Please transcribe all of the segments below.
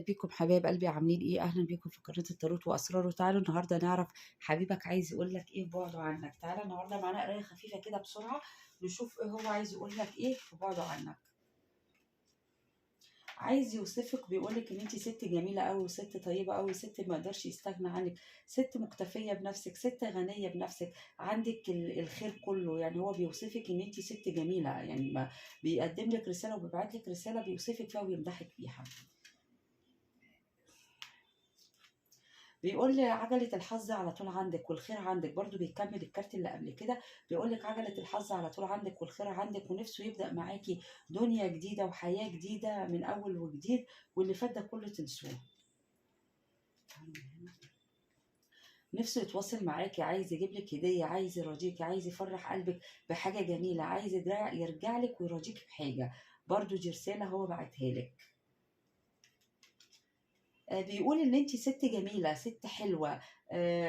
بيكم حبايب قلبي عاملين ايه؟ اهلا بيكم في قناه التاروت واسراره. تعالوا النهارده نعرف حبيبك عايز يقول لك ايه في بعده عنك. تعالى النهارده معانا قرايه خفيفه كده بسرعه نشوف ايه هو عايز يقول لك ايه في بعده عنك. عايز يوصفك، بيقول لك ان انت ست جميله قوي وست طيبه قوي، ست ما يقدرش يستغنى عنك، ست مكتفيه بنفسك، ست غنيه بنفسك، عندك الخير كله. يعني هو بيوصفك ان انت ست جميله، يعني ما بيقدم لك رساله وبيبعت لك رساله بيوصفك فيها ويمدحك فيها. بيقول لي عجلة الحظ على طول عندك والخير عندك، برضو بيكمل الكارت اللي قبل كده. بيقول لك عجلة الحظ على طول عندك والخير عندك، ونفسه يبدأ معاكي دنيا جديدة وحياة جديدة من أول وجديد، واللي فات ده كله تنسوه. نفسه يتواصل معاكي، عايز يجيب لك هدية، عايز يراضيكي، عايز يفرح قلبك بحاجة جميلة، عايز يرجع لك ويراضيكي بحاجة. برضو دي رسالة هو بعتها لك. بيقول ان انت ست جميله، ست حلوه،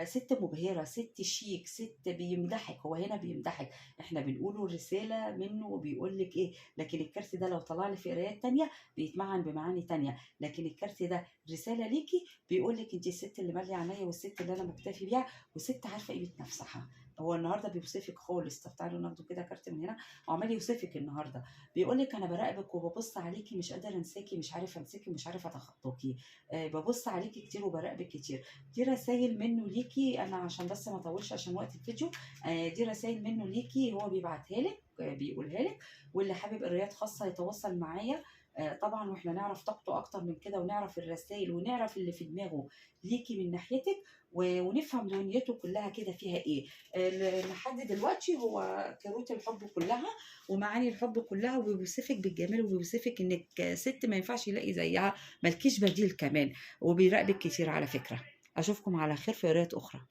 ست مبهره، ست شيك، ست بيمدحك. هو هنا بيمدحك، احنا بنقوله الرساله منه وبيقول لك ايه. لكن الكارت ده لو طلع لي في قرايات تانية بيتمعن بمعاني تانية، لكن الكارت ده رساله ليكي. بيقول لك انت الست اللي ماليه عينيا، والست اللي انا مكتفي بيها، وست عارفه قيمه نفسها. هو النهارده بيوصفك خالص. طب تعالوا ناخده كده كارت من هنا. وعمال يوصفك النهارده. بيقول لك انا براقبك وببص عليكي، مش قادر انساكي، مش عارف امسكي، مش عارف اتخطاكي. ببص عليكي كتير وبراقبك كتير. دي رسائل منه ليكي انا، عشان بس ما اطولش عشان وقت الفيديو. دي رسائل منه ليكي، هو بيبعتها لك، بيقولها لك. واللي حابب قرايات خاصه يتواصل معايا. طبعا واحنا نعرف طاقته اكتر من كده، ونعرف الرسائل، ونعرف اللي في دماغه ليكي من ناحيتك، ونفهم دنيته كلها كده فيها ايه. لحد دلوقتي هو كروت الحب كلها ومعاني الحب كلها، وبيوصفك بالجمال، وبيوصفك انك ست ما ينفعش يلاقي زيها، ملكيش بديل كمان. وبيراقبك كتير على فكرة. أشوفكم على خير في قراءة أخرى.